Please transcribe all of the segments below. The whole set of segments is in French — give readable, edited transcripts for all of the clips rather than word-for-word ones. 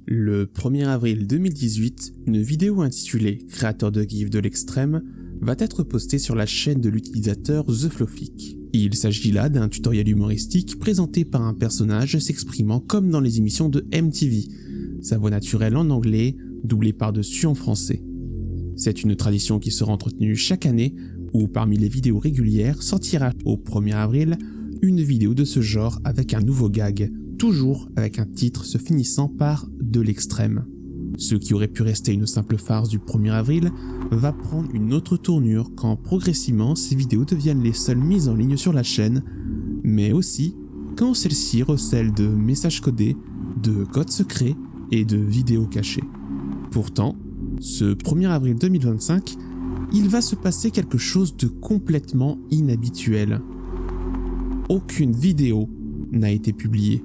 Le 1er avril 2018, une vidéo intitulée « Créateur de GIF de l'extrême » va être postée sur la chaîne de l'utilisateur TheFlowfic. Il s'agit là d'un tutoriel humoristique présenté par un personnage s'exprimant comme dans les émissions de MTV, sa voix naturelle en anglais, doublée par-dessus en français. C'est une tradition qui sera entretenue chaque année, où parmi les vidéos régulières sortira au 1er avril une vidéo de ce genre avec un nouveau gag, toujours avec un titre se finissant par « de l'extrême ». Ce qui aurait pu rester une simple farce du 1er avril va prendre une autre tournure quand progressivement ces vidéos deviennent les seules mises en ligne sur la chaîne, mais aussi quand celles-ci recèlent de messages codés, de codes secrets et de vidéos cachées. Pourtant, ce 1er avril 2025, il va se passer quelque chose de complètement inhabituel. Aucune vidéo n'a été publiée.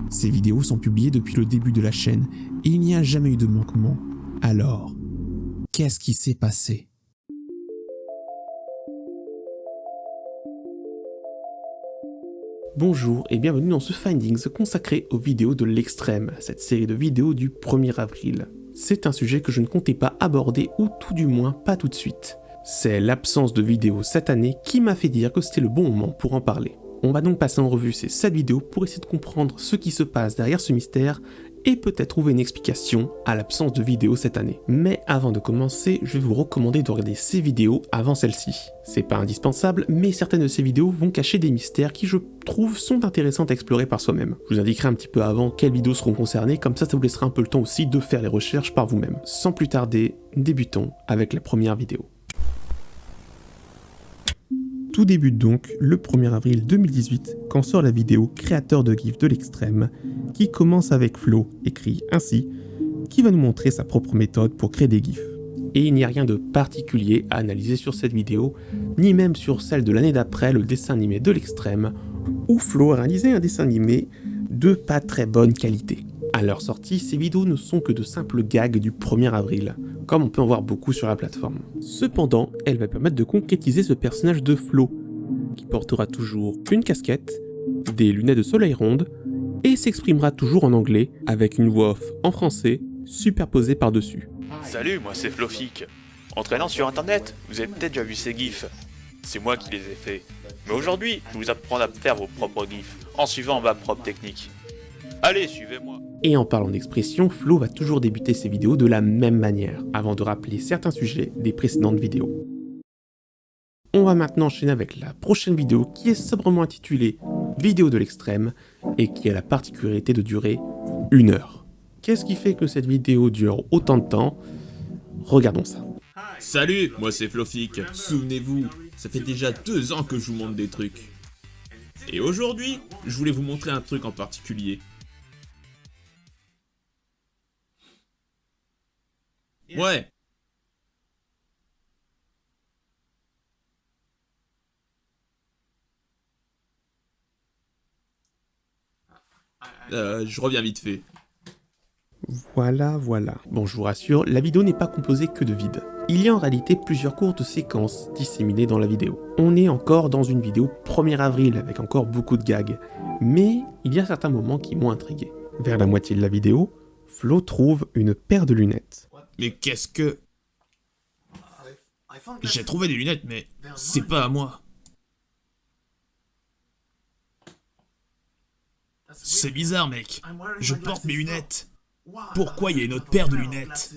Ces vidéos sont publiées depuis le début de la chaîne et il n'y a jamais eu de manquement. Alors, qu'est-ce qui s'est passé ? Bonjour et bienvenue dans ce Findings consacré aux vidéos de l'extrême, cette série de vidéos du 1er avril. C'est un sujet que je ne comptais pas aborder ou tout du moins pas tout de suite. C'est l'absence de vidéos cette année qui m'a fait dire que c'était le bon moment pour en parler. On va donc passer en revue ces 7 vidéos pour essayer de comprendre ce qui se passe derrière ce mystère et peut-être trouver une explication à l'absence de vidéos cette année. Mais avant de commencer, je vais vous recommander de regarder ces vidéos avant celle-ci. C'est pas indispensable, mais certaines de ces vidéos vont cacher des mystères qui je trouve sont intéressantes à explorer par soi-même. Je vous indiquerai un petit peu avant quelles vidéos seront concernées, comme ça vous laissera un peu le temps aussi de faire les recherches par vous-même. Sans plus tarder, débutons avec la première vidéo. Tout débute donc le 1er avril 2018 quand sort la vidéo Créateur de GIF de l'extrême qui commence avec Flo, écrit ainsi, qui va nous montrer sa propre méthode pour créer des GIFs. Et il n'y a rien de particulier à analyser sur cette vidéo, ni même sur celle de l'année d'après, le dessin animé de l'extrême, où Flo a réalisé un dessin animé de pas très bonne qualité. À leur sortie, ces vidéos ne sont que de simples gags du 1er avril, comme on peut en voir beaucoup sur la plateforme. Cependant, elle va permettre de concrétiser ce personnage de Flo, qui portera toujours une casquette, des lunettes de soleil rondes, et s'exprimera toujours en anglais, avec une voix off en français, superposée par-dessus. Salut, moi c'est Flowfic. En traînant sur internet, vous avez peut-être déjà vu ces gifs. C'est moi qui les ai faits. Mais aujourd'hui, je vais vous apprendre à faire vos propres gifs, en suivant ma propre technique. Allez, suivez-moi. Et en parlant d'expression, Flo va toujours débuter ses vidéos de la même manière, avant de rappeler certains sujets des précédentes vidéos. On va maintenant enchaîner avec la prochaine vidéo qui est sobrement intitulée « Vidéo de l'extrême » et qui a la particularité de durer 1 heure. Qu'est-ce qui fait que cette vidéo dure autant de temps ? Regardons ça. Salut, moi c'est Flowfic. Souvenez-vous, ça fait déjà 2 ans que je vous montre des trucs. Et aujourd'hui, je voulais vous montrer un truc en particulier. Ouais. Je reviens vite fait. Voilà. Bon, je vous rassure, la vidéo n'est pas composée que de vide. Il y a en réalité plusieurs courtes séquences disséminées dans la vidéo. On est encore dans une vidéo 1er avril avec encore beaucoup de gags, mais il y a certains moments qui m'ont intrigué. Vers la moitié de la vidéo, Flo trouve une paire de lunettes. Mais qu'est-ce que... J'ai trouvé des lunettes, mais c'est pas à moi. C'est bizarre, mec. Je porte mes lunettes. Pourquoi il y a une autre paire de lunettes?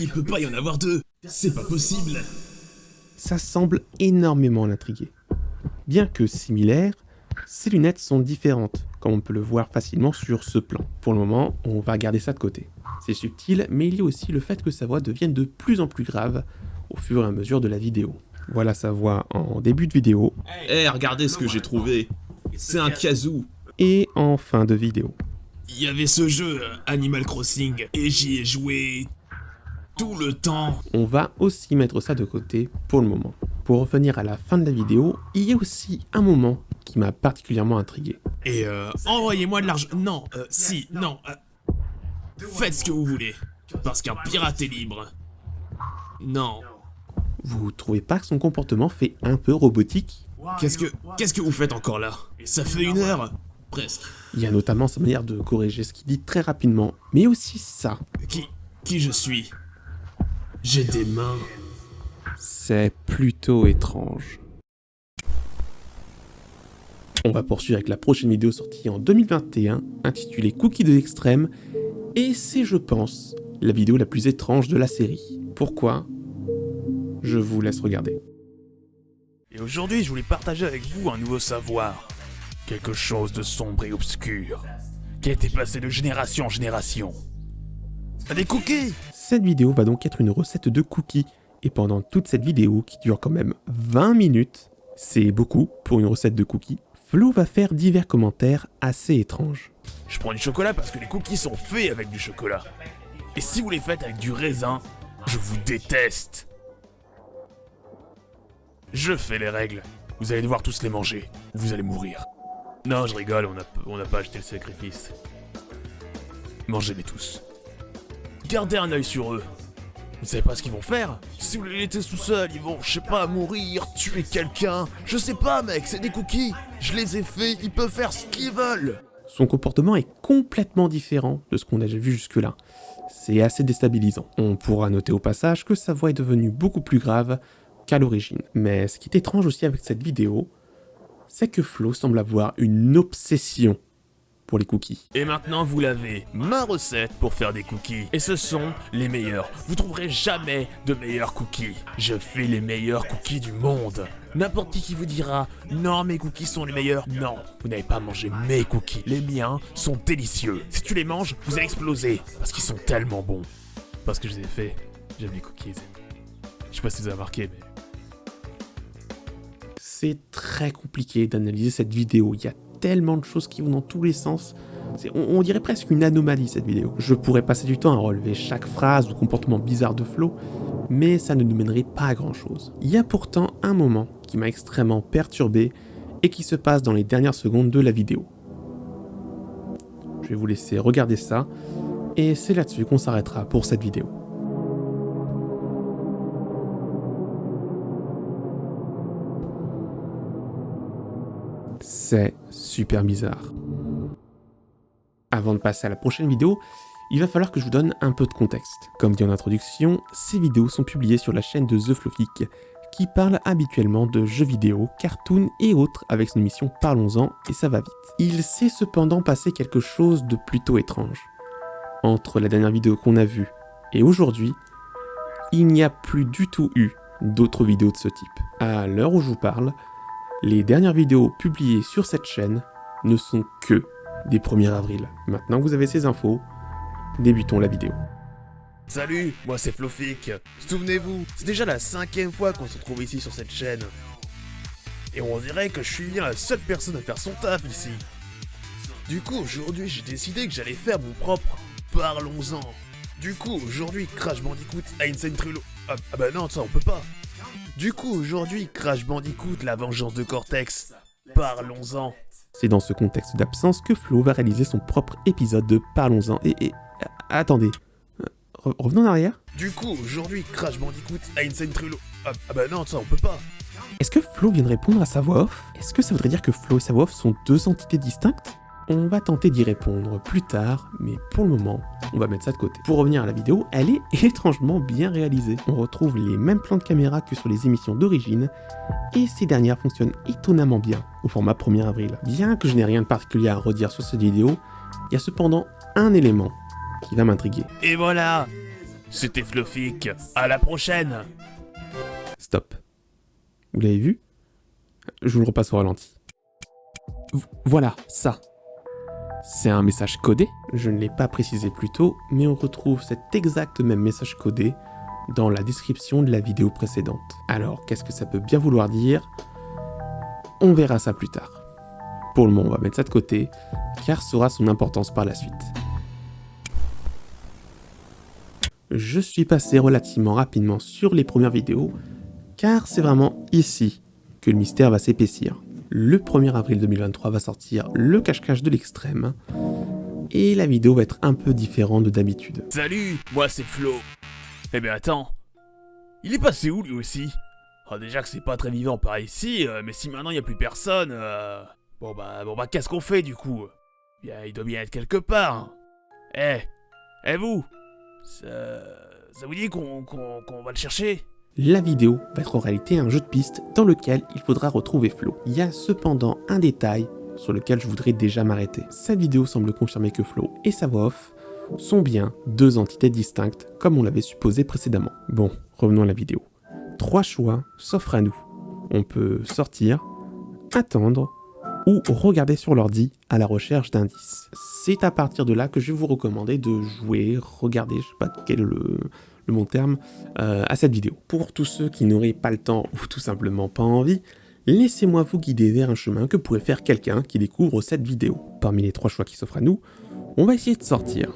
Il peut pas y en avoir 2. C'est pas possible. Ça semble énormément l'intriguer. Bien que similaires, ces lunettes sont différentes, comme on peut le voir facilement sur ce plan. Pour le moment, on va garder ça de côté. C'est subtil, mais il y a aussi le fait que sa voix devienne de plus en plus grave au fur et à mesure de la vidéo. Voilà sa voix en début de vidéo. Regardez ce que j'ai trouvé. C'est un kazoo. Et en fin de vidéo. Il y avait ce jeu, Animal Crossing, et j'y ai joué tout le temps. On va aussi mettre ça de côté pour le moment. Pour revenir à la fin de la vidéo, il y a aussi un moment qui m'a particulièrement intrigué. Et envoyez-moi de l'argent. Non, non. Faites ce que vous voulez. Parce qu'un pirate est libre. Non. Vous trouvez pas que son comportement fait un peu robotique ? Qu'est-ce que vous faites encore là? Ça fait 1 heure. presque. Il y a notamment sa manière de corriger ce qu'il dit très rapidement, mais aussi ça. Qui je suis? J'ai des mains. C'est plutôt étrange. On va poursuivre avec la prochaine vidéo sortie en 2021, intitulée Cookie de l'extrême, et c'est, je pense, la vidéo la plus étrange de la série. Pourquoi? Je vous laisse regarder. Et aujourd'hui, je voulais partager avec vous un nouveau savoir. Quelque chose de sombre et obscur, qui a été passé de génération en génération. Des cookies! Cette vidéo va donc être une recette de cookies, et pendant toute cette vidéo, qui dure quand même 20 minutes, c'est beaucoup pour une recette de cookies, Flo va faire divers commentaires assez étranges. Je prends du chocolat parce que les cookies sont faits avec du chocolat. Et si vous les faites avec du raisin, je vous déteste. Je fais les règles. Vous allez devoir tous les manger, ou vous allez mourir. Non, je rigole, on n'a pas acheté le sacrifice. Mangez-les tous. Gardez un œil sur eux. Vous savez pas ce qu'ils vont faire? Si vous les laissez tout seuls, ils vont, je sais pas, mourir, tuer quelqu'un. Je sais pas, mec, c'est des cookies. Je les ai faits, ils peuvent faire ce qu'ils veulent. Son comportement est complètement différent de ce qu'on a déjà vu jusque-là. C'est assez déstabilisant. On pourra noter au passage que sa voix est devenue beaucoup plus grave qu'à l'origine. Mais ce qui est étrange aussi avec cette vidéo, c'est que Flo semble avoir une obsession pour les cookies. Et maintenant vous l'avez, ma recette pour faire des cookies. Et ce sont les meilleurs. Vous trouverez jamais de meilleurs cookies. Je fais les meilleurs cookies du monde. N'importe qui vous dira « Non, mes cookies sont les meilleurs ». Non, vous n'avez pas mangé mes cookies. Les miens sont délicieux. Si tu les manges, vous allez exploser. Parce qu'ils sont tellement bons. Parce que je les ai faits, j'aime les cookies. Je sais pas si vous avez remarqué, mais... C'est très compliqué d'analyser cette vidéo. Il y a tellement de choses qui vont dans tous les sens. On dirait presque une anomalie cette vidéo. Je pourrais passer du temps à relever chaque phrase ou comportement bizarre de Flo, mais ça ne nous mènerait pas à grand chose. Il y a pourtant un moment qui m'a extrêmement perturbé et qui se passe dans les dernières secondes de la vidéo. Je vais vous laisser regarder ça, et c'est là-dessus qu'on s'arrêtera pour cette vidéo. C'est super bizarre. Avant de passer à la prochaine vidéo, il va falloir que je vous donne un peu de contexte. Comme dit en introduction, ces vidéos sont publiées sur la chaîne de TheFlowFlick, qui parle habituellement de jeux vidéo, cartoons et autres avec son émission Parlons-en, et ça va vite. Il s'est cependant passé quelque chose de plutôt étrange. Entre la dernière vidéo qu'on a vue et aujourd'hui, il n'y a plus du tout eu d'autres vidéos de ce type. À l'heure où je vous parle, les dernières vidéos publiées sur cette chaîne ne sont que des 1er avril. Maintenant que vous avez ces infos, débutons la vidéo. Salut, moi c'est Flowfic. Souvenez-vous, c'est déjà la 5e fois qu'on se retrouve ici sur cette chaîne. Et on dirait que je suis bien la seule personne à faire son taf ici. Du coup, aujourd'hui, j'ai décidé que j'allais faire mon propre Parlons-en. Du coup, aujourd'hui, Crash Bandicoot a une scène très Ah bah non, ça on peut pas. Du coup, aujourd'hui, Crash Bandicoot, la vengeance de Cortex. Parlons-en. C'est dans ce contexte d'absence que Flo va réaliser son propre épisode de Parlons-en. Attendez, revenons en arrière. Du coup, aujourd'hui, Crash Bandicoot a une scène très Ah bah non, ça on peut pas. Est-ce que Flo vient de répondre à sa voix off? Est-ce que ça voudrait dire que Flo et sa voix off sont deux entités distinctes? On va tenter d'y répondre plus tard, mais pour le moment, on va mettre ça de côté. Pour revenir à la vidéo, elle est étrangement bien réalisée. On retrouve les mêmes plans de caméra que sur les émissions d'origine, et ces dernières fonctionnent étonnamment bien au format 1er avril. Bien que je n'ai rien de particulier à redire sur cette vidéo, il y a cependant un élément qui va m'intriguer. Et voilà, c'était Flowfic. À la prochaine. Stop. Vous l'avez vu? Je vous le repasse au ralenti. Voilà, ça. C'est un message codé, je ne l'ai pas précisé plus tôt, mais on retrouve cet exact même message codé dans la description de la vidéo précédente. Alors, qu'est-ce que ça peut bien vouloir dire? On verra ça plus tard. Pour le moment, on va mettre ça de côté, car ça aura son importance par la suite. Je suis passé relativement rapidement sur les premières vidéos, car c'est vraiment ici que le mystère va s'épaissir. Le 1er avril 2023 va sortir le cache-cache de l'extrême, et la vidéo va être un peu différente de d'habitude. Salut, moi c'est Flo. Eh ben attends, il est passé où lui aussi? Oh, déjà que c'est pas très vivant par ici, mais si maintenant il y a plus personne, Bon bah, qu'est-ce qu'on fait du coup? Bien, il doit bien être quelque part. Vous ça vous dit qu'on va le chercher? La vidéo va être en réalité un jeu de piste dans lequel il faudra retrouver Flo. Il y a cependant un détail sur lequel je voudrais déjà m'arrêter. Cette vidéo semble confirmer que Flo et sa voix off sont bien deux entités distinctes comme on l'avait supposé précédemment. Bon, revenons à la vidéo. 3 choix s'offrent à nous. On peut sortir, attendre ou regarder sur l'ordi à la recherche d'indices. C'est à partir de là que je vais vous recommander de jouer, regarder, je sais pas quel est le bon terme, à cette vidéo. Pour tous ceux qui n'auraient pas le temps ou tout simplement pas envie, laissez-moi vous guider vers un chemin que pourrait faire quelqu'un qui découvre cette vidéo. Parmi les 3 choix qui s'offrent à nous, on va essayer de sortir.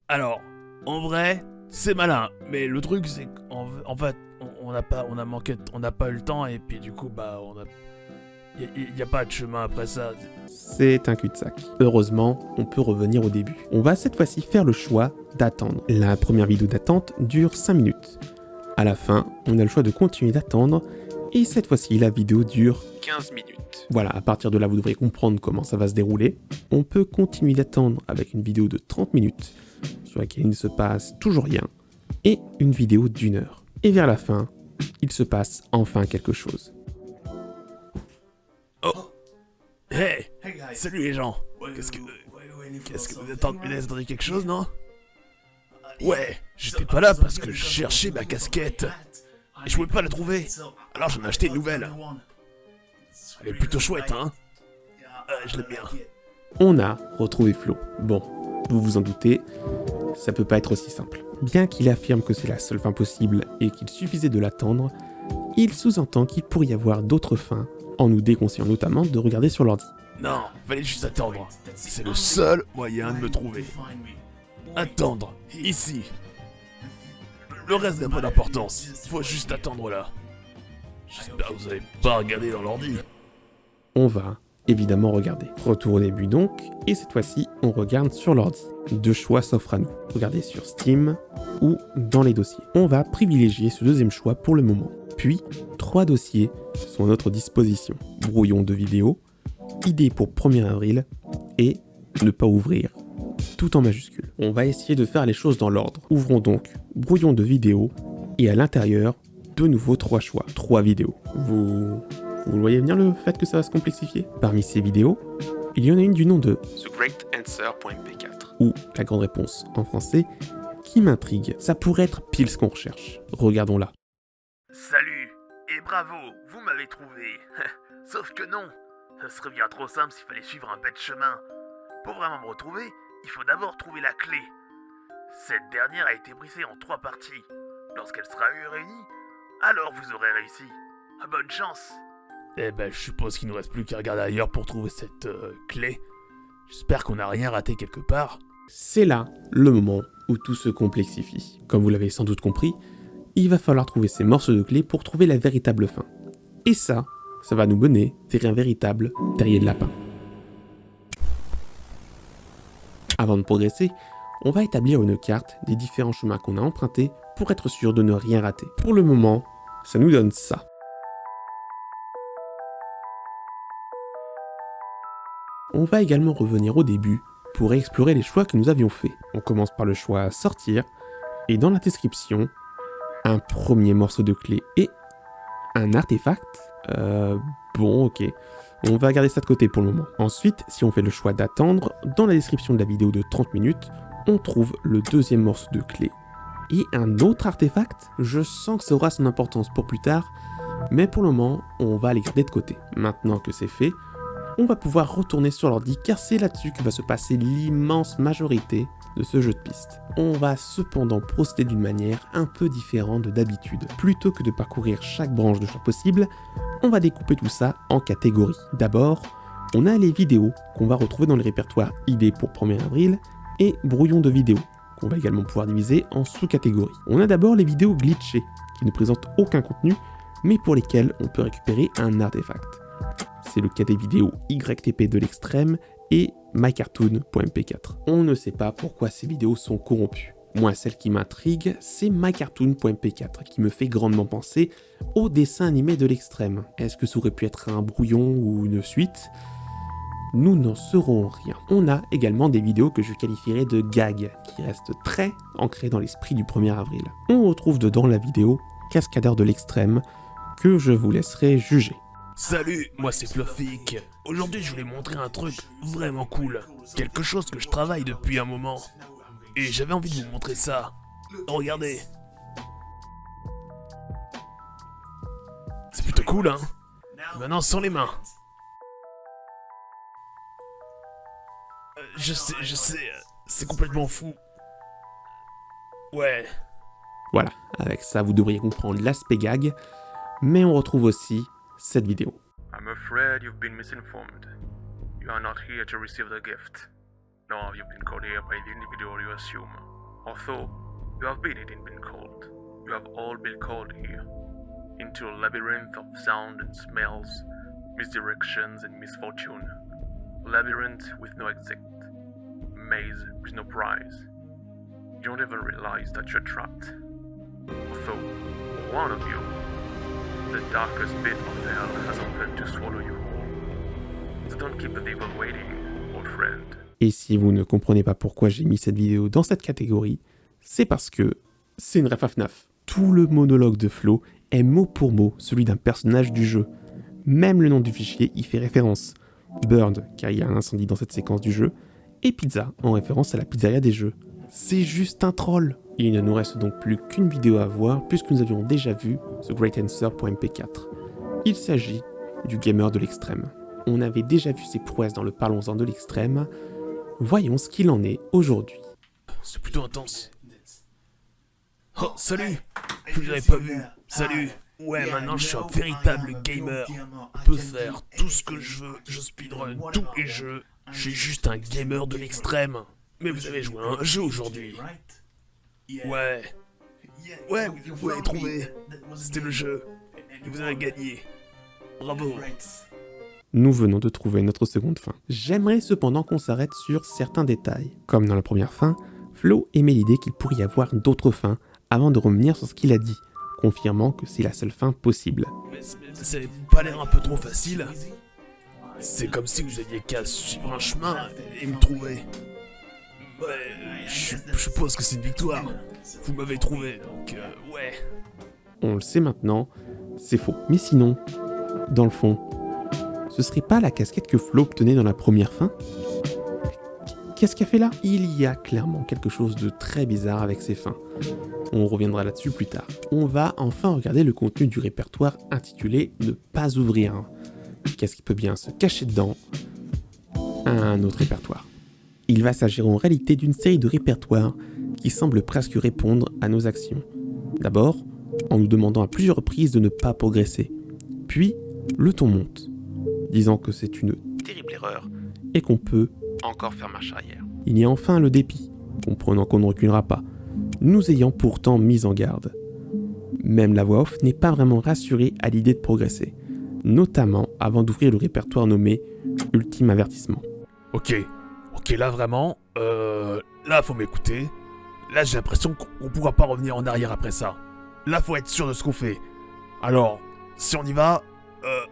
Alors, en vrai, c'est malin, mais le truc c'est qu'en fait, on n'a pas eu le temps et puis du coup il n'y a pas de chemin après ça. C'est un cul-de-sac. Heureusement, on peut revenir au début. On va cette fois-ci faire le choix d'attendre. La première vidéo d'attente dure 5 minutes. À la fin, on a le choix de continuer d'attendre et cette fois-ci, la vidéo dure 15 minutes. Voilà, à partir de là, vous devrez comprendre comment ça va se dérouler. On peut continuer d'attendre avec une vidéo de 30 minutes sur laquelle il ne se passe toujours rien et une vidéo d'1 heure. Et vers la fin, il se passe enfin quelque chose. Hey, salut les gens. Qu'est-ce que vous attendez quelque chose, non? Ouais, j'étais pas là parce que je cherchais ma casquette et je pouvais pas la trouver. Alors j'en ai acheté une nouvelle. Elle est plutôt chouette, hein? Je l'aime bien. On a retrouvé Flo. Bon, vous vous en doutez, ça peut pas être aussi simple. Bien qu'il affirme que c'est la seule fin possible et qu'il suffisait de l'attendre, il sous-entend qu'il pourrait y avoir d'autres fins, en nous déconseillant notamment de regarder sur l'ordi. Non, fallait juste attendre. C'est le seul moyen de me trouver. Attendre, ici. Le reste n'a pas d'importance. Faut juste attendre là. J'espère que vous avez pas regardé dans l'ordi. On va évidemment regarder. Retour au début donc, et cette fois-ci, on regarde sur l'ordi. 2 choix s'offrent à nous. Regarder sur Steam ou dans les dossiers. On va privilégier ce deuxième choix pour le moment. Puis, 3 dossiers sont à notre disposition. Brouillon de vidéo, idée pour 1er avril et ne pas ouvrir. Tout en majuscule. On va essayer de faire les choses dans l'ordre. Ouvrons donc brouillon de vidéo et à l'intérieur, de nouveau 3 choix. 3 vidéos. Vous voyez venir le fait que ça va se complexifier? Parmi ces vidéos, il y en a une du nom de TheGreatAnswer.mp4 ou La Grande Réponse en français qui m'intrigue. Ça pourrait être pile ce qu'on recherche. Regardons-la. Salut, et bravo, vous m'avez trouvé. Sauf que non, ça serait bien trop simple s'il fallait suivre un bête chemin. Pour vraiment me retrouver, il faut d'abord trouver la clé. Cette dernière a été brisée en 3 parties. Lorsqu'elle sera réunie, alors vous aurez réussi. Bonne chance. Eh ben, je suppose qu'il ne nous reste plus qu'à regarder ailleurs pour trouver cette clé. J'espère qu'on n'a rien raté quelque part. C'est là le moment où tout se complexifie. Comme vous l'avez sans doute compris, il va falloir trouver ces morceaux de clés pour trouver la véritable fin. Et ça va nous mener vers un véritable terrier de lapin. Avant de progresser, on va établir une carte des différents chemins qu'on a empruntés pour être sûr de ne rien rater. Pour le moment, ça nous donne ça. On va également revenir au début pour explorer les choix que nous avions faits. On commence par le choix sortir, et dans la description, un premier morceau de clé et un artefact. Bon, ok. On va garder ça de côté pour le moment. Ensuite, si on fait le choix d'attendre, dans la description de la vidéo de 30 minutes, on trouve le deuxième morceau de clé. Et un autre artefact, je sens que ça aura son importance pour plus tard, mais pour le moment, on va les garder de côté. Maintenant que c'est fait, on va pouvoir retourner sur l'ordi car c'est là-dessus que va se passer l'immense majorité de ce jeu de piste. On va cependant procéder d'une manière un peu différente d'habitude. Plutôt que de parcourir chaque branche de choix possible, on va découper tout ça en catégories. D'abord, on a les vidéos qu'on va retrouver dans le répertoire idées pour 1er avril et brouillon de vidéos qu'on va également pouvoir diviser en sous-catégories. On a d'abord les vidéos glitchées qui ne présentent aucun contenu mais pour lesquelles on peut récupérer un artefact. C'est le cas des vidéos YTP de l'extrême et mycartoon.mp4. On ne sait pas pourquoi ces vidéos sont corrompues. Moi, celle qui m'intrigue, c'est mycartoon.mp4, qui me fait grandement penser au dessin animé de l'extrême. Est-ce que ça aurait pu être un brouillon ou une suite? nous n'en saurons rien. On a également des vidéos que je qualifierais de gags, qui restent très ancrées dans l'esprit du 1er avril. On retrouve dedans la vidéo Cascadeur de l'extrême, que je vous laisserai juger. Salut, moi c'est Flofik. Aujourd'hui je voulais montrer un truc vraiment cool. Quelque chose que je travaille depuis un moment. Et j'avais envie de vous montrer ça. Regardez. C'est plutôt cool, hein? Maintenant sans les mains. Je sais, c'est complètement fou. Ouais. Voilà, avec ça vous devriez comprendre l'aspect gag, mais on retrouve aussi cette vidéo. I'm afraid you've been misinformed. You are not here to receive the gift, nor have you been called here by the individual you assume. Although you have been called, you have all been called here, into a labyrinth of sound and smells, misdirections and misfortune. A labyrinth with no exit, a maze with no prize. You don't even realize that you're trapped. Although, for one of you, the darkest pit of hell has opened to swallow you whole. So don't keep the devil waiting, old friend. Et si vous ne comprenez pas pourquoi j'ai mis cette vidéo dans cette catégorie, c'est parce que c'est une ref à FNAF. Tout le monologue de Flo est mot pour mot celui d'un personnage du jeu. Même le nom du fichier y fait référence. Burned, car il y a un incendie dans cette séquence du jeu, et Pizza, en référence à la pizzeria des jeux. C'est juste un troll. Il ne nous reste donc plus qu'une vidéo à voir puisque nous avions déjà vu The Great Answer.mp4. Il s'agit du gamer de l'extrême. On avait déjà vu ses prouesses dans le Parlons-en de l'extrême. Voyons ce qu'il en est aujourd'hui. C'est plutôt intense. Oh, salut! Je vous avais pas vu. Salut! Ouais, maintenant je suis un véritable gamer. Je peux faire tout ce que je veux. Je speedrun tous les jeux. Je suis juste un gamer de l'extrême. Mais vous avez joué à un jeu aujourd'hui. Ouais. Ouais, vous l'avez trouvé. C'était le jeu. Et vous avez gagné. Bravo. Nous venons de trouver notre seconde fin. J'aimerais cependant qu'on s'arrête sur certains détails. Comme dans la première fin, Flo émet l'idée qu'il pourrait y avoir d'autres fins avant de revenir sur ce qu'il a dit, confirmant que c'est la seule fin possible. Mais ça n'a pas l'air un peu trop facile. C'est comme si vous aviez qu'à suivre un chemin et me trouver. Ouais, je suppose que c'est une victoire. Vous m'avez trouvé, donc ouais. On le sait maintenant, c'est faux. Mais sinon, dans le fond, ce serait pas la casquette que Flo obtenait dans la première fin? Qu'est-ce qu'il a fait là? Il y a clairement quelque chose de très bizarre avec ces fins. On reviendra là-dessus plus tard. On va enfin regarder le contenu du répertoire intitulé « Ne pas ouvrir ». Qu'est-ce qui peut bien se cacher dedans? Un autre répertoire. Il va s'agir en réalité d'une série de répertoires qui semblent presque répondre à nos actions. D'abord, en nous demandant à plusieurs reprises de ne pas progresser. Puis, le ton monte, disant que c'est une terrible erreur et qu'on peut encore faire marche arrière. Il y a enfin le dépit, comprenant qu'on ne reculera pas, nous ayant pourtant mis en garde. Même la voix off n'est pas vraiment rassurée à l'idée de progresser, notamment avant d'ouvrir le répertoire nommé « Ultime avertissement ». Ok, là vraiment, là faut m'écouter. Là j'ai l'impression qu'on pourra pas revenir en arrière après ça. Là faut être sûr de ce qu'on fait. Alors, si on y va,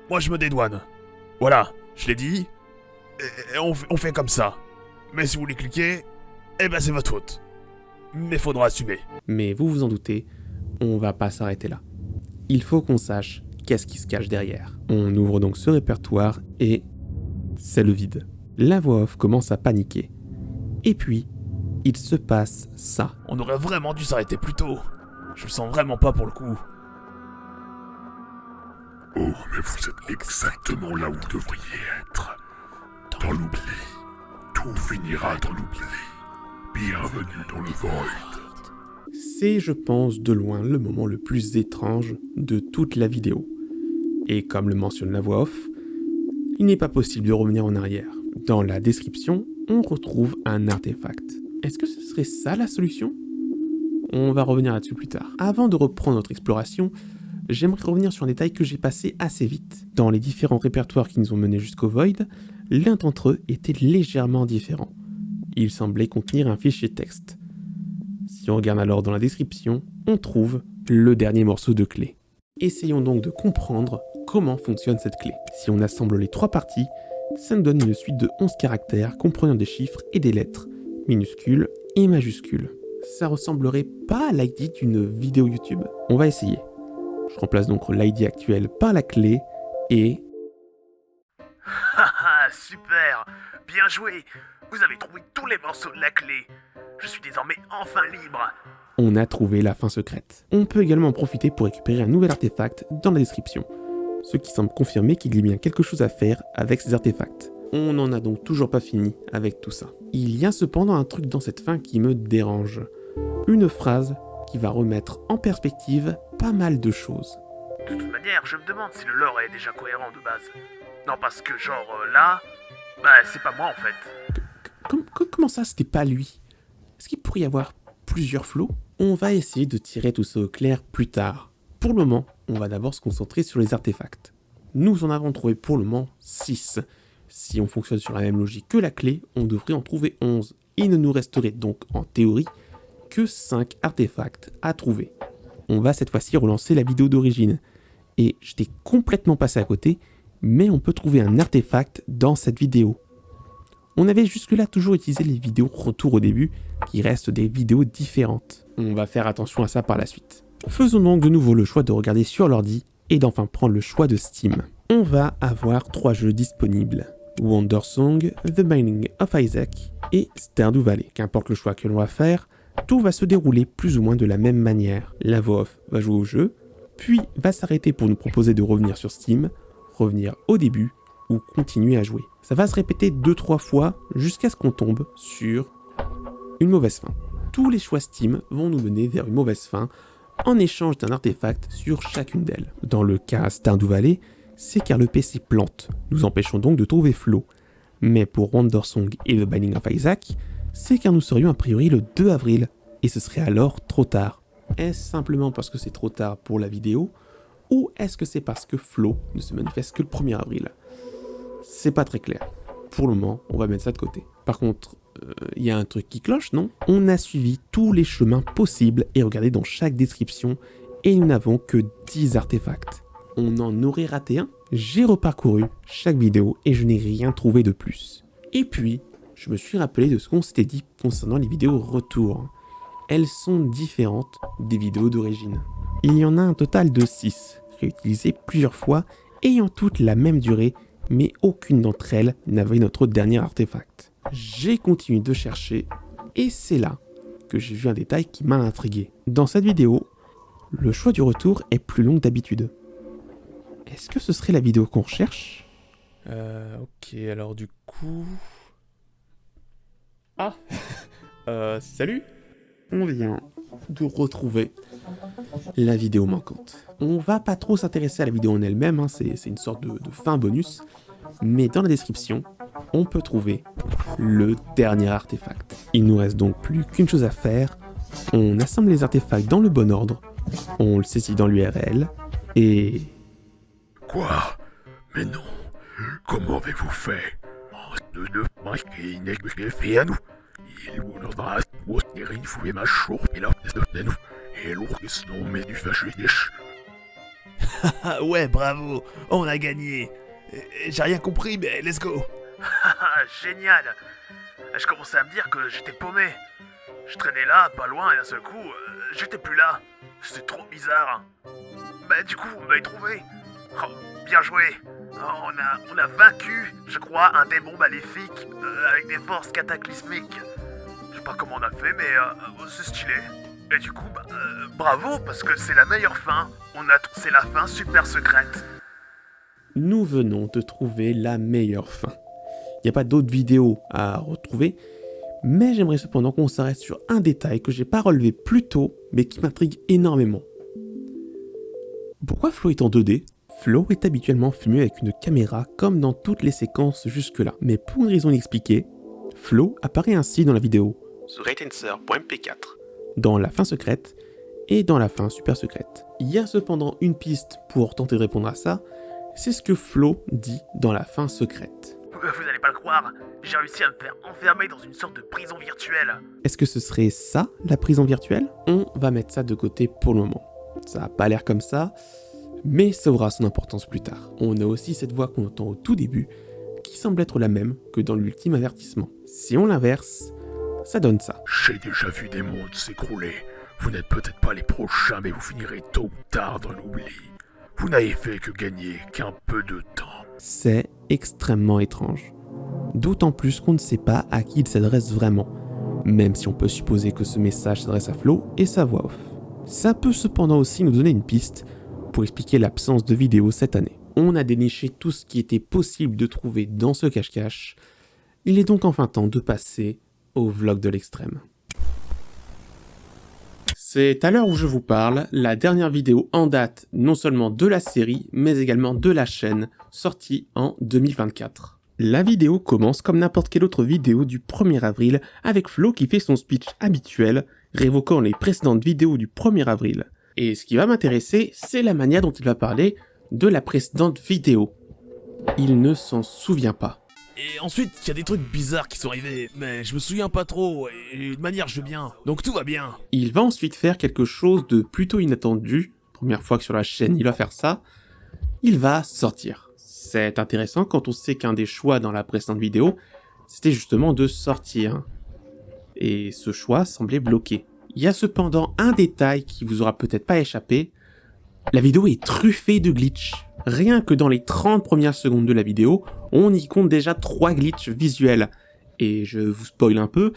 moi je me dédouane. Voilà, je l'ai dit, et on fait comme ça. Mais si vous voulez cliquer, eh ben c'est votre faute. Mais faudra assumer. Mais vous vous en doutez, on va pas s'arrêter là. Il faut qu'on sache qu'est-ce qui se cache derrière. On ouvre donc ce répertoire et c'est le vide. La voix off commence à paniquer. Et puis, il se passe ça. On aurait vraiment dû s'arrêter plus tôt. Je le sens vraiment pas pour le coup. Oh, mais vous êtes exactement là où vous devriez être. Dans l'oubli. Tout finira dans l'oubli. Bienvenue dans le Void. C'est, je pense, de loin le moment le plus étrange de toute la vidéo. Et comme le mentionne la voix off, il n'est pas possible de revenir en arrière. Dans la description, on retrouve un artefact. Est-ce que ce serait ça la solution? On va revenir là-dessus plus tard. Avant de reprendre notre exploration, j'aimerais revenir sur un détail que j'ai passé assez vite. Dans les différents répertoires qui nous ont menés jusqu'au Void, l'un d'entre eux était légèrement différent. Il semblait contenir un fichier texte. Si on regarde alors dans la description, on trouve le dernier morceau de clé. Essayons donc de comprendre comment fonctionne cette clé. Si on assemble les trois parties, Ça nous donne une suite de 11 caractères comprenant des chiffres et des lettres, minuscules et majuscules. Ça ressemblerait pas à l'ID d'une vidéo YouTube? On va essayer. Je remplace donc l'ID actuel par la clé et... Haha, super! Bien joué! Vous avez trouvé tous les morceaux de la clé. Je suis désormais enfin libre. on a trouvé la fin secrète. On peut également en profiter pour récupérer un nouvel artefact dans la description, ce qui semble confirmer qu'il y a bien quelque chose à faire avec ces artefacts. On n'en a donc toujours pas fini avec tout ça. Il y a cependant un truc dans cette fin qui me dérange. Une phrase qui va remettre en perspective pas mal de choses. De toute manière, je me demande si le lore est déjà cohérent de base. Non, parce que genre là, c'est pas moi en fait. Comment ça, c'était pas lui? Est-ce qu'il pourrait y avoir plusieurs flots? On va essayer de tirer tout ça au clair plus tard. Pour le moment, on va d'abord se concentrer sur les artefacts. Nous en avons trouvé pour le moment 6. Si on fonctionne sur la même logique que la clé, on devrait en trouver 11. Il ne nous resterait donc en théorie que 5 artefacts à trouver. On va cette fois-ci relancer la vidéo d'origine. Et j'étais complètement passé à côté, mais on peut trouver un artefact dans cette vidéo. On avait jusque-là toujours utilisé les vidéos retour au début, qui restent des vidéos différentes. On va faire attention à ça par la suite. Faisons donc de nouveau le choix de regarder sur l'ordi et d'enfin prendre le choix de Steam. On va avoir 3 jeux disponibles. Wandersong, The Binding of Isaac et Stardew Valley. Qu'importe le choix que l'on va faire, tout va se dérouler plus ou moins de la même manière. La voix off va jouer au jeu, puis va s'arrêter pour nous proposer de revenir sur Steam, revenir au début ou continuer à jouer. Ça va se répéter 2-3 fois jusqu'à ce qu'on tombe sur une mauvaise fin. Tous les choix Steam vont nous mener vers une mauvaise fin en échange d'un artefact sur chacune d'elles. Dans le cas Stardew Valley, c'est car le PC plante, nous empêchons donc de trouver Flo. Mais pour Wandersong et The Binding of Isaac, c'est car nous serions a priori le 2 avril, et ce serait alors trop tard. Est-ce simplement parce que c'est trop tard pour la vidéo, ou est-ce que c'est parce que Flo ne se manifeste que le 1er avril? C'est pas très clair. Pour le moment, on va mettre ça de côté. Par contre, il y a un truc qui cloche, non? On a suivi tous les chemins possibles et regardé dans chaque description, et nous n'avons que 10 artefacts. On en aurait raté un? J'ai reparcouru chaque vidéo et je n'ai rien trouvé de plus. Et puis, je me suis rappelé de ce qu'on s'était dit concernant les vidéos retour. Elles sont différentes des vidéos d'origine. Il y en a un total de 6, réutilisées plusieurs fois, ayant toutes la même durée, mais aucune d'entre elles n'avait notre dernier artefact. J'ai continué de chercher, et c'est là que j'ai vu un détail qui m'a intrigué. Dans cette vidéo, le choix du retour est plus long que d'habitude. Est-ce que ce serait la vidéo qu'on recherche? Ok, alors du coup... Ah salut. On vient de retrouver la vidéo manquante. On va pas trop s'intéresser à la vidéo en elle-même, hein, c'est une sorte de fin bonus, mais dans la description, on peut trouver le dernier artefact. Il nous reste donc plus qu'une chose à faire, on assemble les artefacts dans le bon ordre, on le saisit dans l'URL, et... Quoi? Mais non. Comment avez-vous fait? Ah ouais, bravo, on a gagné. J'ai rien compris, mais let's go. Génial. Je commençais à me dire que j'étais paumé. Je traînais là, pas loin, et d'un seul coup, j'étais plus là. C'est trop bizarre. Du coup, vous m'avez trouvé. Oh, bien joué. On a vaincu, je crois, un démon maléfique avec des forces cataclysmiques. Je sais pas comment on a fait, mais c'est stylé. Et du coup, bravo, parce que c'est la meilleure fin. C'est la fin super secrète. Nous venons de trouver la meilleure fin. Il n'y a pas d'autres vidéos à retrouver, mais j'aimerais cependant qu'on s'arrête sur un détail que j'ai pas relevé plus tôt, mais qui m'intrigue énormément. Pourquoi Flo est en 2D? Flo est habituellement filmé avec une caméra comme dans toutes les séquences jusque-là, mais pour une raison inexpliquée, Flo apparaît ainsi dans la vidéo TheRateAnswer.mp4, dans la fin secrète et dans la fin super secrète. Il y a cependant une piste pour tenter de répondre à ça, c'est ce que Flo dit dans la fin secrète. Vous n'allez pas le croire, j'ai réussi à me faire enfermer dans une sorte de prison virtuelle. Est-ce que ce serait ça, la prison virtuelle? On va mettre ça de côté pour le moment. Ça a pas l'air comme ça, mais ça aura son importance plus tard. On a aussi cette voix qu'on entend au tout début, qui qui semble être la même que dans l'ultime avertissement. Si on l'inverse, ça donne ça. J'ai déjà vu des mondes s'écrouler. Vous n'êtes peut-être pas les prochains, mais vous finirez tôt ou tard dans l'oubli. Vous n'avez fait que gagner qu'un peu de temps. C'est extrêmement étrange. D'autant plus qu'on ne sait pas à qui il s'adresse vraiment, même si on peut supposer que ce message s'adresse à Flo et sa voix off. Ça peut cependant aussi nous donner une piste pour expliquer l'absence de vidéo cette année. On a déniché tout ce qui était possible de trouver dans ce cache-cache. Il est donc enfin temps de passer au vlog de l'extrême. C'est à l'heure où je vous parle, la dernière vidéo en date non seulement de la série, mais également de la chaîne, sortie en 2024. La vidéo commence comme n'importe quelle autre vidéo du 1er avril, avec Flo qui fait son speech habituel, révoquant les précédentes vidéos du 1er avril. Et ce qui va m'intéresser, c'est la manière dont il va parler de la précédente vidéo. Il ne s'en souvient pas. Et ensuite, il y a des trucs bizarres qui sont arrivés, mais je me souviens pas trop, et de manière je vais bien, donc tout va bien. Il va ensuite faire quelque chose de plutôt inattendu, première fois que sur la chaîne il va faire ça, il va sortir. C'est intéressant quand on sait qu'un des choix dans la précédente vidéo, c'était justement de sortir. Et ce choix semblait bloqué. Il y a cependant un détail qui vous aura peut-être pas échappé, la vidéo est truffée de glitches. Rien que dans les 30 premières secondes de la vidéo, on y compte déjà 3 glitches visuels. Et je vous spoil un peu,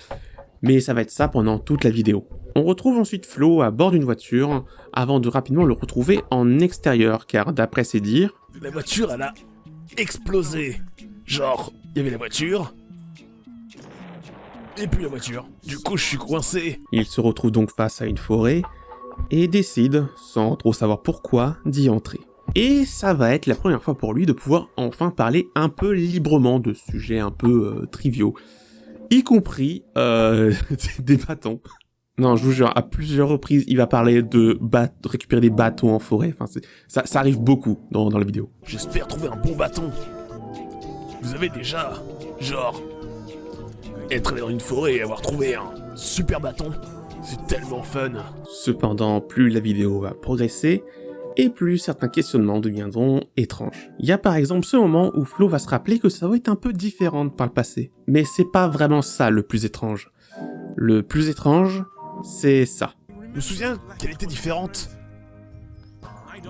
mais ça va être ça pendant toute la vidéo. On retrouve ensuite Flo à bord d'une voiture, avant de rapidement le retrouver en extérieur, car d'après ses dires... La voiture, elle a explosé. Genre, il y avait la voiture, et puis la voiture. Du coup, je suis coincé. Il se retrouve donc face à une forêt, et décide, sans trop savoir pourquoi, d'y entrer. Et ça va être la première fois pour lui de pouvoir enfin parler un peu librement de sujets un peu triviaux. Y compris des bâtons. Non, je vous jure, à plusieurs reprises, il va parler de récupérer des bâtons en forêt. Enfin, ça arrive beaucoup dans la vidéo. J'espère trouver un bon bâton. Vous avez déjà, genre, être allé dans une forêt et avoir trouvé un super bâton. C'est tellement fun. Cependant, plus la vidéo va progresser, et plus certains questionnements deviendront étranges. Il y a par exemple ce moment où Flo va se rappeler que sa voix est un peu différente par le passé. Mais c'est pas vraiment ça le plus étrange. Le plus étrange, c'est ça. Je me souviens qu'elle était différente.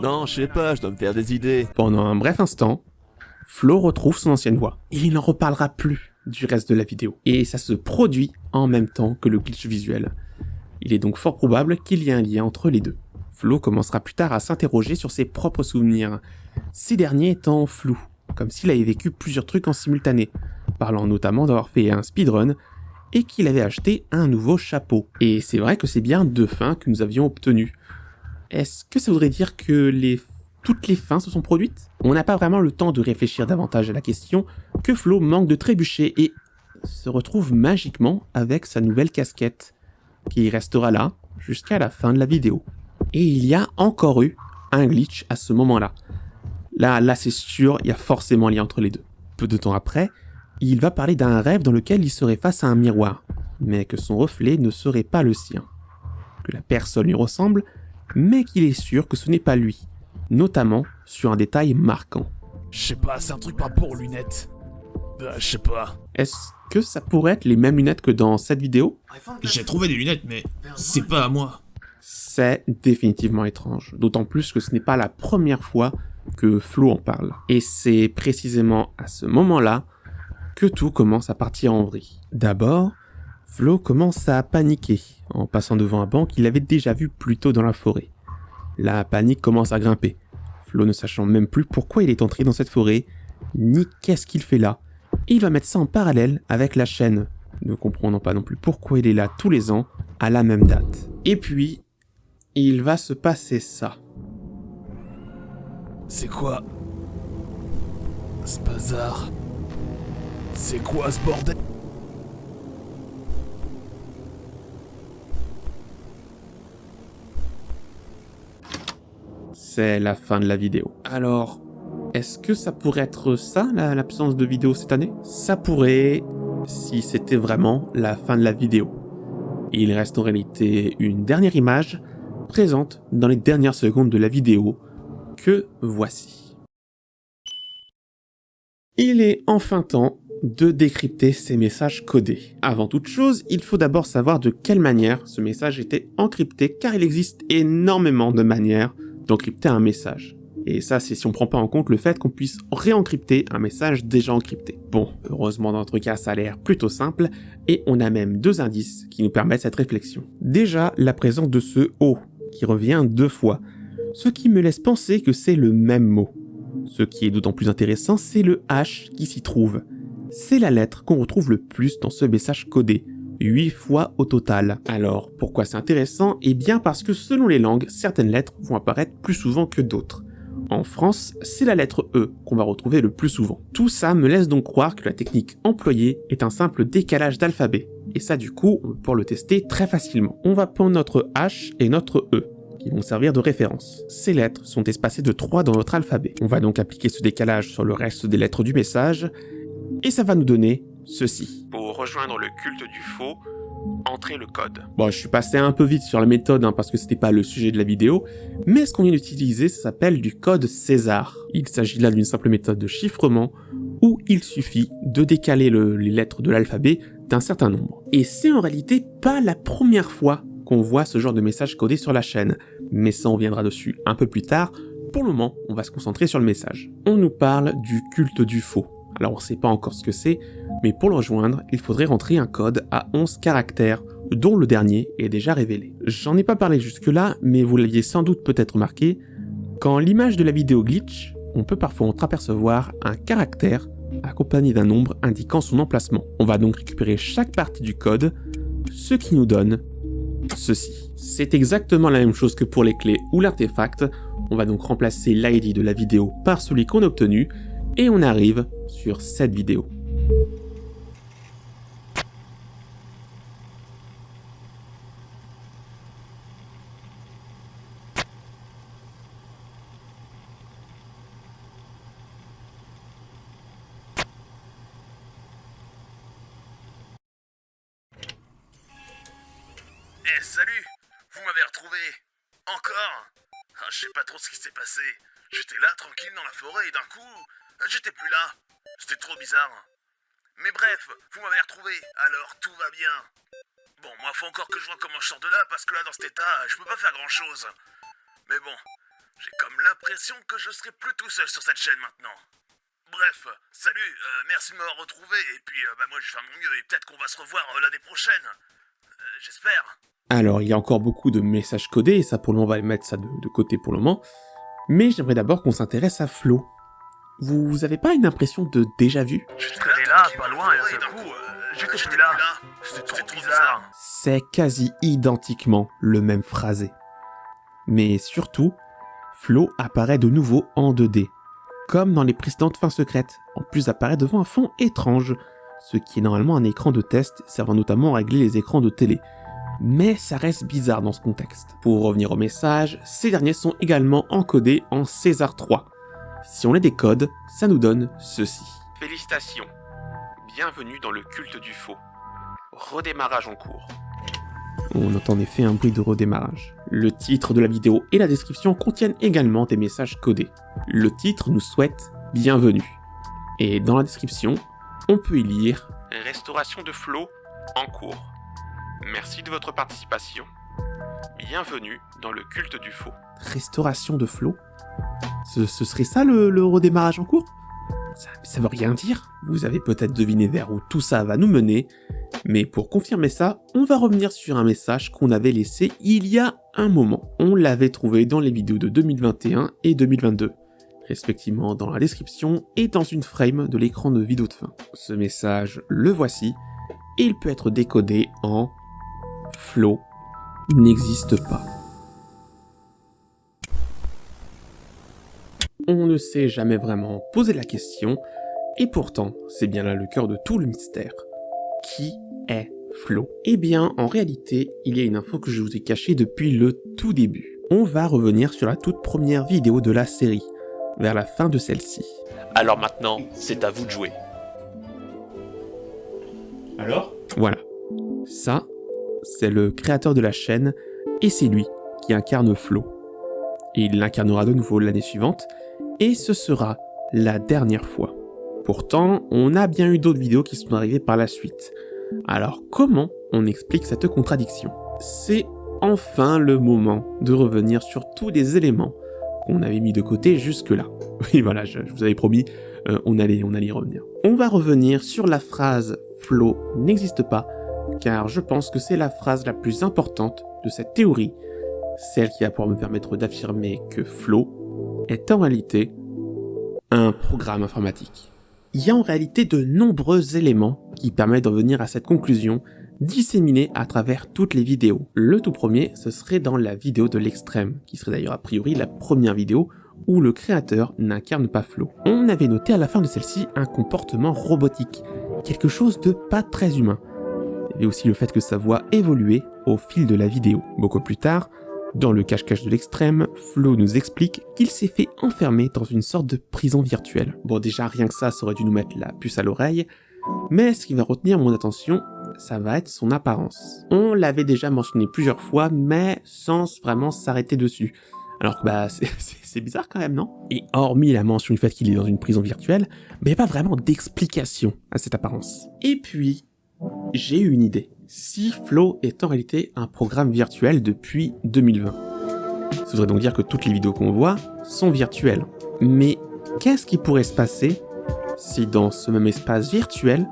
Non, je sais pas, je dois me faire des idées. Pendant un bref instant, Flo retrouve son ancienne voix. Et il n'en reparlera plus du reste de la vidéo. Et ça se produit en même temps que le glitch visuel. Il est donc fort probable qu'il y ait un lien entre les deux. Flo commencera plus tard à s'interroger sur ses propres souvenirs, ces derniers étant flous, comme s'il avait vécu plusieurs trucs en simultané, parlant notamment d'avoir fait un speedrun et qu'il avait acheté un nouveau chapeau. Et c'est vrai que c'est bien 2 fins que nous avions obtenues. Est-ce que ça voudrait dire que toutes les fins se sont produites? On n'a pas vraiment le temps de réfléchir davantage à la question que Flo manque de trébucher et se retrouve magiquement avec sa nouvelle casquette, qui restera là jusqu'à la fin de la vidéo. Et il y a encore eu un glitch à ce moment-là. Là c'est sûr, il y a forcément un lien entre les deux. Peu de temps après, il va parler d'un rêve dans lequel il serait face à un miroir, mais que son reflet ne serait pas le sien. Que la personne lui ressemble, mais qu'il est sûr que ce n'est pas lui, notamment sur un détail marquant. Je sais pas, c'est un truc par rapport aux lunettes. Je sais pas. Est-ce que ça pourrait être les mêmes lunettes que dans cette vidéo? J'ai trouvé des lunettes, mais c'est pas à moi. C'est définitivement étrange, d'autant plus que ce n'est pas la première fois que Flo en parle. Et c'est précisément à ce moment-là que tout commence à partir en vrille. D'abord, Flo commence à paniquer en passant devant un banc qu'il avait déjà vu plus tôt dans la forêt. La panique commence à grimper, Flo ne sachant même plus pourquoi il est entré dans cette forêt, ni qu'est-ce qu'il fait là. Et il va mettre ça en parallèle avec la chaîne, ne comprenant pas non plus pourquoi il est là tous les ans à la même date. Et puis, il va se passer ça. C'est quoi ce bazar? C'est quoi ce bordel? C'est la fin de la vidéo. Alors, est-ce que ça pourrait être ça, l'absence de vidéo cette année? Ça pourrait, si c'était vraiment la fin de la vidéo. Il reste en réalité une dernière image, présente dans les dernières secondes de la vidéo, que voici. Il est enfin temps de décrypter ces messages codés. Avant toute chose, il faut d'abord savoir de quelle manière ce message était encrypté, car il existe énormément de manières d'encrypter un message. Et ça, c'est si on prend pas en compte le fait qu'on puisse réencrypter un message déjà encrypté. Bon, heureusement dans notre cas, ça a l'air plutôt simple, et on a même 2 indices qui nous permettent cette réflexion. Déjà, la présence de ce « O » qui revient 2 fois, ce qui me laisse penser que c'est le même mot. Ce qui est d'autant plus intéressant, c'est le H qui s'y trouve. C'est la lettre qu'on retrouve le plus dans ce message codé, 8 fois au total. Alors, pourquoi c'est intéressant? Eh bien parce que selon les langues, certaines lettres vont apparaître plus souvent que d'autres. En France, c'est la lettre E qu'on va retrouver le plus souvent. Tout ça me laisse donc croire que la technique employée est un simple décalage d'alphabet. Et ça du coup, on va pouvoir le tester très facilement. On va prendre notre H et notre E, qui vont servir de référence. Ces lettres sont espacées de 3 dans notre alphabet. On va donc appliquer ce décalage sur le reste des lettres du message, et ça va nous donner ceci. Pour rejoindre le culte du faux, entrez le code. Bon, je suis passé un peu vite sur la méthode parce que c'était pas le sujet de la vidéo, mais ce qu'on vient d'utiliser, ça s'appelle du code César. Il s'agit là d'une simple méthode de chiffrement où il suffit de décaler les lettres de l'alphabet d'un certain nombre. Et c'est en réalité pas la première fois qu'on voit ce genre de message codé sur la chaîne, mais ça on viendra dessus un peu plus tard. Pour le moment, on va se concentrer sur le message. On nous parle du culte du faux. Alors on sait pas encore ce que c'est, mais pour le rejoindre, il faudrait rentrer un code à 11 caractères, dont le dernier est déjà révélé. J'en ai pas parlé jusque-là, mais vous l'aviez sans doute peut-être remarqué, quand l'image de la vidéo glitch, on peut parfois entreapercevoir un caractère accompagné d'un nombre indiquant son emplacement. On va donc récupérer chaque partie du code, ce qui nous donne ceci. C'est exactement la même chose que pour les clés ou l'artefact. On va donc remplacer l'ID de la vidéo par celui qu'on a obtenu, et on arrive sur cette vidéo. Eh salut, vous m'avez retrouvé. Encore. Je sais pas trop ce qui s'est passé. J'étais là, tranquille dans la forêt, et d'un coup, j'étais plus là. C'était trop bizarre. Mais bref, vous m'avez retrouvé, alors tout va bien. Bon, moi faut encore que je vois comment je sors de là, parce que là, dans cet état, je peux pas faire grand chose. Mais bon, j'ai comme l'impression que je serai plus tout seul sur cette chaîne maintenant. Bref, salut, merci de m'avoir retrouvé, et puis moi je vais faire mon mieux, et peut-être qu'on va se revoir l'année prochaine. J'espère. Alors, il y a encore beaucoup de messages codés, et ça pour le moment, on va mettre ça de côté pour le moment. Mais j'aimerais d'abord qu'on s'intéresse à Flo. Vous avez pas une impression de déjà-vu? Je traînais là, pas loin, et d'un coup, j'étais plus là. C'était trop bizarre. C'est quasi identiquement le même phrasé. Mais surtout, Flo apparaît de nouveau en 2D, comme dans les précédentes fins secrètes, en plus apparaît devant un fond étrange, ce qui est normalement un écran de test servant notamment à régler les écrans de télé. Mais ça reste bizarre dans ce contexte. Pour revenir au message, ces derniers sont également encodés en César 3. Si on les décode, ça nous donne ceci. Félicitations. Bienvenue dans le culte du faux. Redémarrage en cours. On entend en effet un bruit de redémarrage. Le titre de la vidéo et la description contiennent également des messages codés. Le titre nous souhaite bienvenue. Et dans la description, on peut y lire Restauration de Flo en cours. Merci de votre participation. Bienvenue dans le culte du faux. Restauration de Flo? Ce serait ça le redémarrage en cours? Ça veut rien dire. Vous avez peut-être deviné vers où tout ça va nous mener, mais pour confirmer ça, on va revenir sur un message qu'on avait laissé il y a un moment. On l'avait trouvé dans les vidéos de 2021 et 2022, respectivement dans la description et dans une frame de l'écran de vidéo de fin. Ce message, le voici, et il peut être décodé en Flo n'existe pas. On ne s'est jamais vraiment posé la question, et pourtant, c'est bien là le cœur de tout le mystère. Qui est Flo? Eh bien, en réalité, il y a une info que je vous ai cachée depuis le tout début. On va revenir sur la toute première vidéo de la série, vers la fin de celle-ci. Alors maintenant, c'est à vous de jouer. Alors? Voilà. Ça, c'est le créateur de la chaîne, et c'est lui qui incarne Flo. Et il l'incarnera de nouveau l'année suivante, et ce sera la dernière fois. Pourtant, on a bien eu d'autres vidéos qui sont arrivées par la suite. Alors comment on explique cette contradiction? C'est enfin le moment de revenir sur tous les éléments qu'on avait mis de côté jusque-là. Oui voilà, je vous avais promis, on allait y revenir. On va revenir sur la phrase « Flow n'existe pas », car je pense que c'est la phrase la plus importante de cette théorie, celle qui va pouvoir me permettre d'affirmer que Flow est en réalité un programme informatique. Il y a en réalité de nombreux éléments qui permettent d'en venir à cette conclusion, disséminée à travers toutes les vidéos. Le tout premier, ce serait dans la vidéo de l'extrême, qui serait d'ailleurs a priori la première vidéo où le créateur n'incarne pas Flow. On avait noté à la fin de celle-ci un comportement robotique, quelque chose de pas très humain. Il y avait aussi le fait que sa voix évoluait au fil de la vidéo. Beaucoup plus tard, dans le cache-cache de l'extrême, Flow nous explique qu'il s'est fait enfermer dans une sorte de prison virtuelle. Bon déjà rien que ça aurait dû nous mettre la puce à l'oreille, mais ce qui va retenir mon attention, ça va être son apparence. On l'avait déjà mentionné plusieurs fois, mais sans vraiment s'arrêter dessus. Alors que c'est bizarre quand même, non? Et hormis la mention du fait qu'il est dans une prison virtuelle, il n'y a pas vraiment d'explication à cette apparence. Et puis, j'ai eu une idée. Si Flow est en réalité un programme virtuel depuis 2020. Ça voudrait donc dire que toutes les vidéos qu'on voit sont virtuelles. Mais qu'est-ce qui pourrait se passer si dans ce même espace virtuel,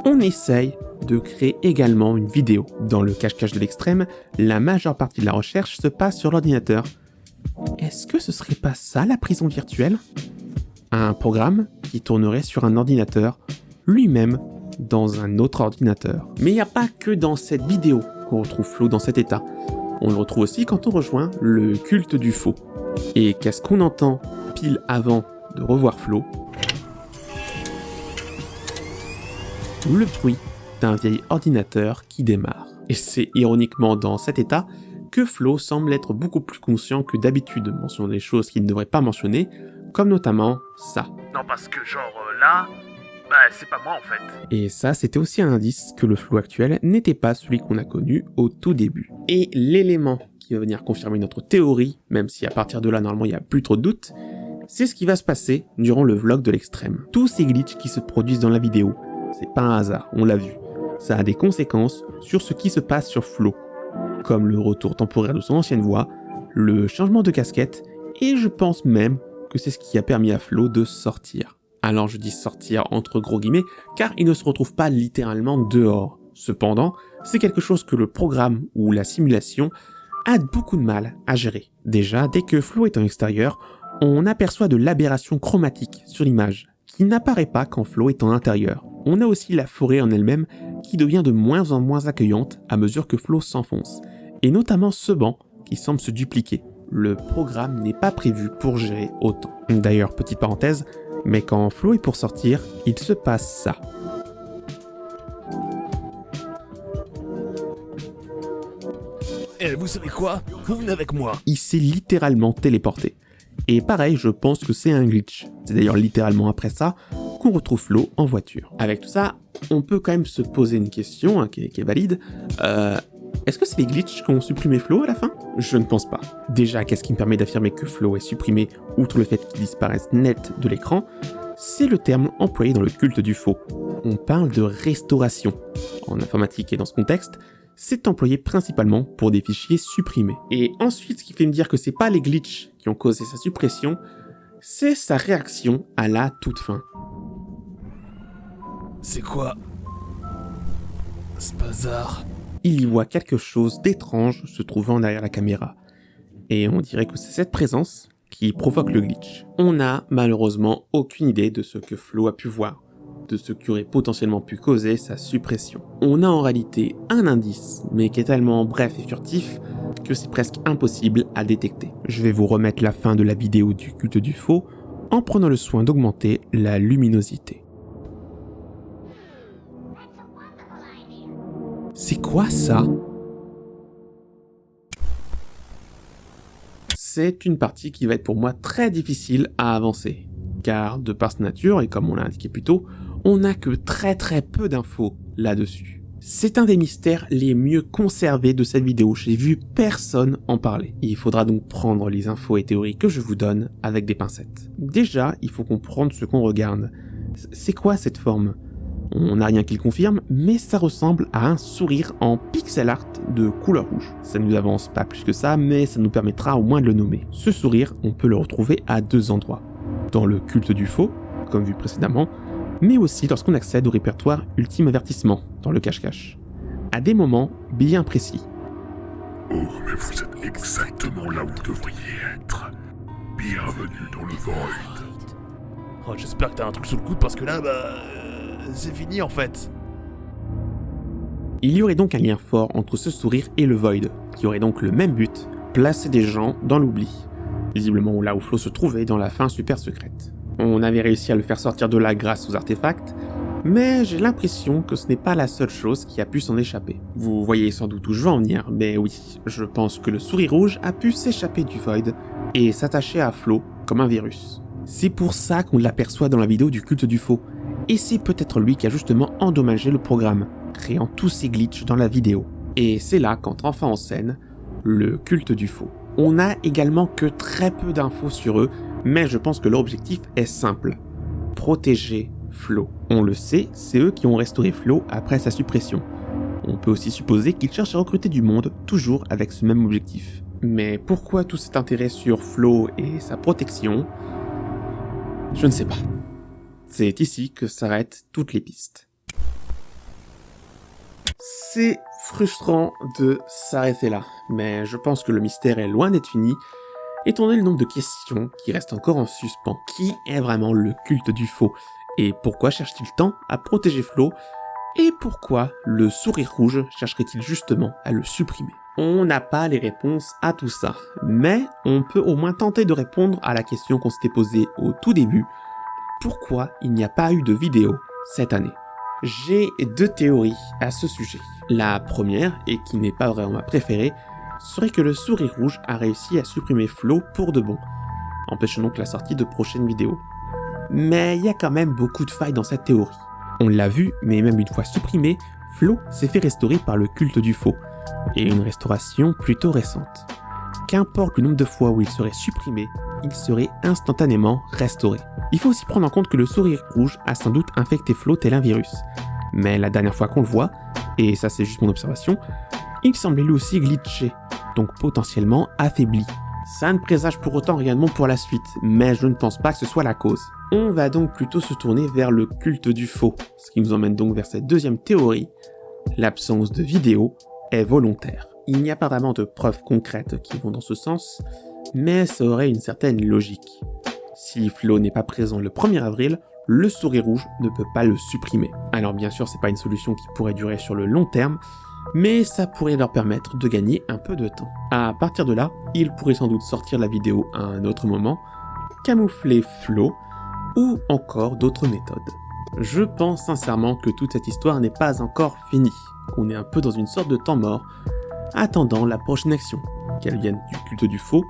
on essaye de créer également une vidéo? Dans le cache-cache de l'extrême, la majeure partie de la recherche se passe sur l'ordinateur. Est-ce que ce serait pas ça la prison virtuelle? Un programme qui tournerait sur un ordinateur, lui-même dans un autre ordinateur. Mais il n'y a pas que dans cette vidéo qu'on retrouve Flow dans cet état. On le retrouve aussi quand on rejoint le culte du faux. Et qu'est-ce qu'on entend pile avant de revoir Flow? Le bruit d'un vieil ordinateur qui démarre. Et c'est ironiquement dans cet état que Flow semble être beaucoup plus conscient que d'habitude, mentionnant des choses qu'il ne devrait pas mentionner, comme notamment ça. Non, parce que genre là, c'est pas moi en fait. Et ça, c'était aussi un indice que le Flow actuel n'était pas celui qu'on a connu au tout début. Et l'élément qui va venir confirmer notre théorie, même si à partir de là, normalement, il n'y a plus trop de doute, c'est ce qui va se passer durant le vlog de l'extrême. Tous ces glitches qui se produisent dans la vidéo, c'est pas un hasard, on l'a vu. Ça a des conséquences sur ce qui se passe sur Flow, comme le retour temporaire de son ancienne voix, le changement de casquette, et je pense même que c'est ce qui a permis à Flow de sortir. Alors je dis sortir entre gros guillemets, car il ne se retrouve pas littéralement dehors. Cependant, c'est quelque chose que le programme ou la simulation a beaucoup de mal à gérer. Déjà, dès que Flow est en extérieur, on aperçoit de l'aberration chromatique sur l'image, qui n'apparaît pas quand Flow est en intérieur. On a aussi la forêt en elle-même qui devient de moins en moins accueillante à mesure que Flow s'enfonce, et notamment ce banc qui semble se dupliquer. Le programme n'est pas prévu pour gérer autant. D'ailleurs, petite parenthèse, mais quand Flow est pour sortir, il se passe ça. Eh, vous savez quoi? Vous venez avec moi. Il s'est littéralement téléporté. Et pareil, je pense que c'est un glitch. C'est d'ailleurs littéralement après ça qu'on retrouve Flow en voiture. Avec tout ça, on peut quand même se poser une question qui est valide. Est-ce que c'est les glitches qui ont supprimé Flow à la fin? Je ne pense pas. Déjà, qu'est-ce qui me permet d'affirmer que Flow est supprimé, outre le fait qu'il disparaisse net de l'écran? C'est le terme employé dans le culte du faux. On parle de restauration. En informatique et dans ce contexte, c'est employé principalement pour des fichiers supprimés. Et ensuite, ce qui fait me dire que c'est pas les glitches qui ont causé sa suppression, c'est sa réaction à la toute fin. C'est quoi ce bazar? Il y voit quelque chose d'étrange se trouvant derrière la caméra. Et on dirait que c'est cette présence qui provoque le glitch. On n'a malheureusement aucune idée de ce que Flow a pu voir, de ce qui aurait potentiellement pu causer sa suppression. On a en réalité un indice, mais qui est tellement bref et furtif que c'est presque impossible à détecter. Je vais vous remettre la fin de la vidéo du culte du faux en prenant le soin d'augmenter la luminosité. C'est quoi ça? C'est une partie qui va être pour moi très difficile à avancer, car de par sa nature, et comme on l'a indiqué plus tôt, on n'a que très peu d'infos là-dessus. C'est un des mystères les mieux conservés de cette vidéo, j'ai vu personne en parler. Il faudra donc prendre les infos et théories que je vous donne avec des pincettes. Déjà, il faut comprendre ce qu'on regarde. C'est quoi cette forme? On n'a rien qui le confirme, mais ça ressemble à un sourire en pixel art de couleur rouge. Ça ne nous avance pas plus que ça, mais ça nous permettra au moins de le nommer. Ce sourire, on peut le retrouver à 2 endroits. Dans le culte du faux, comme vu précédemment, mais aussi lorsqu'on accède au répertoire Ultime Avertissement, dans le cache-cache. À des moments bien précis. Oh, mais vous êtes exactement là où vous devriez être. Bienvenue dans le Void. Oh, j'espère que t'as un truc sous le coude parce que là, c'est fini en fait. Il y aurait donc un lien fort entre ce sourire et le Void, qui aurait donc le même but, placer des gens dans l'oubli. Visiblement là où Flo se trouvait dans la fin super secrète. On avait réussi à le faire sortir de là grâce aux artefacts, mais j'ai l'impression que ce n'est pas la seule chose qui a pu s'en échapper. Vous voyez sans doute où je veux en venir, mais oui, je pense que le sourire rouge a pu s'échapper du Void et s'attacher à Flo comme un virus. C'est pour ça qu'on l'aperçoit dans la vidéo du culte du faux, et c'est peut-être lui qui a justement endommagé le programme, créant tous ces glitches dans la vidéo. Et c'est là qu'entre enfin en scène le culte du faux. On n'a également que très peu d'infos sur eux, mais je pense que leur objectif est simple. Protéger Flo. On le sait, c'est eux qui ont restauré Flo après sa suppression. On peut aussi supposer qu'ils cherchent à recruter du monde, toujours avec ce même objectif. Mais pourquoi tout cet intérêt sur Flo et sa protection? Je ne sais pas. C'est ici que s'arrêtent toutes les pistes. C'est frustrant de s'arrêter là, mais je pense que le mystère est loin d'être fini, étant donné le nombre de questions qui restent encore en suspens. Qui est vraiment le culte du faux? Et pourquoi cherche-t-il tant à protéger Flo? Et pourquoi le sourire rouge chercherait-il justement à le supprimer? On n'a pas les réponses à tout ça, mais on peut au moins tenter de répondre à la question qu'on s'était posée au tout début. Pourquoi il n'y a pas eu de vidéo cette année? J'ai 2 théories à ce sujet. La première, et qui n'est pas vraiment ma préférée, serait que le sourire rouge a réussi à supprimer Flo pour de bon, empêchant donc la sortie de prochaines vidéos. Mais il y a quand même beaucoup de failles dans cette théorie. On l'a vu, mais même une fois supprimé, Flo s'est fait restaurer par le culte du faux, et une restauration plutôt récente. Qu'importe le nombre de fois où il serait supprimé, il serait instantanément restauré. Il faut aussi prendre en compte que le sourire rouge a sans doute infecté Flo tel un virus. Mais la dernière fois qu'on le voit, et ça c'est juste mon observation, il semblait lui aussi glitché, donc potentiellement affaibli. Ça ne présage pour autant rien de bon pour la suite, mais je ne pense pas que ce soit la cause. On va donc plutôt se tourner vers le culte du faux, ce qui nous emmène donc vers cette deuxième théorie. L'absence de vidéo est volontaire. Il n'y a pas vraiment de preuves concrètes qui vont dans ce sens, mais ça aurait une certaine logique. Si Flo n'est pas présent le 1er avril, le sourire rouge ne peut pas le supprimer. Alors bien sûr, c'est pas une solution qui pourrait durer sur le long terme, mais ça pourrait leur permettre de gagner un peu de temps. À partir de là, ils pourraient sans doute sortir la vidéo à un autre moment, camoufler Flo, ou encore d'autres méthodes. Je pense sincèrement que toute cette histoire n'est pas encore finie, qu'on est un peu dans une sorte de temps mort, attendant la prochaine action, qu'elle vienne du culte du faux,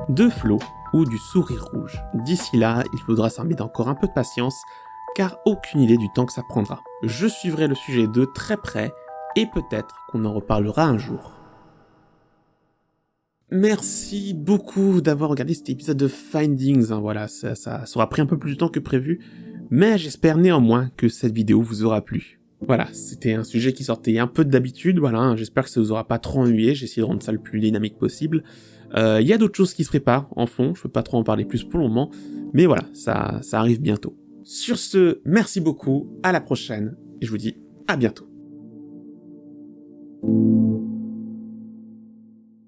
de Flo ou du sourire rouge. D'ici là, il faudra s'armer d'encore un peu de patience, car aucune idée du temps que ça prendra. Je suivrai le sujet de très près, et peut-être qu'on en reparlera un jour. Merci beaucoup d'avoir regardé cet épisode de Findings, voilà, ça aura pris un peu plus de temps que prévu, mais j'espère néanmoins que cette vidéo vous aura plu. Voilà, c'était un sujet qui sortait un peu d'habitude, voilà, j'espère que ça vous aura pas trop ennuyé, j'ai essayé de rendre ça le plus dynamique possible. Il y a d'autres choses qui se préparent en fond, je peux pas trop en parler plus pour le moment, mais voilà, ça arrive bientôt. Sur ce, merci beaucoup, à la prochaine, et je vous dis à bientôt.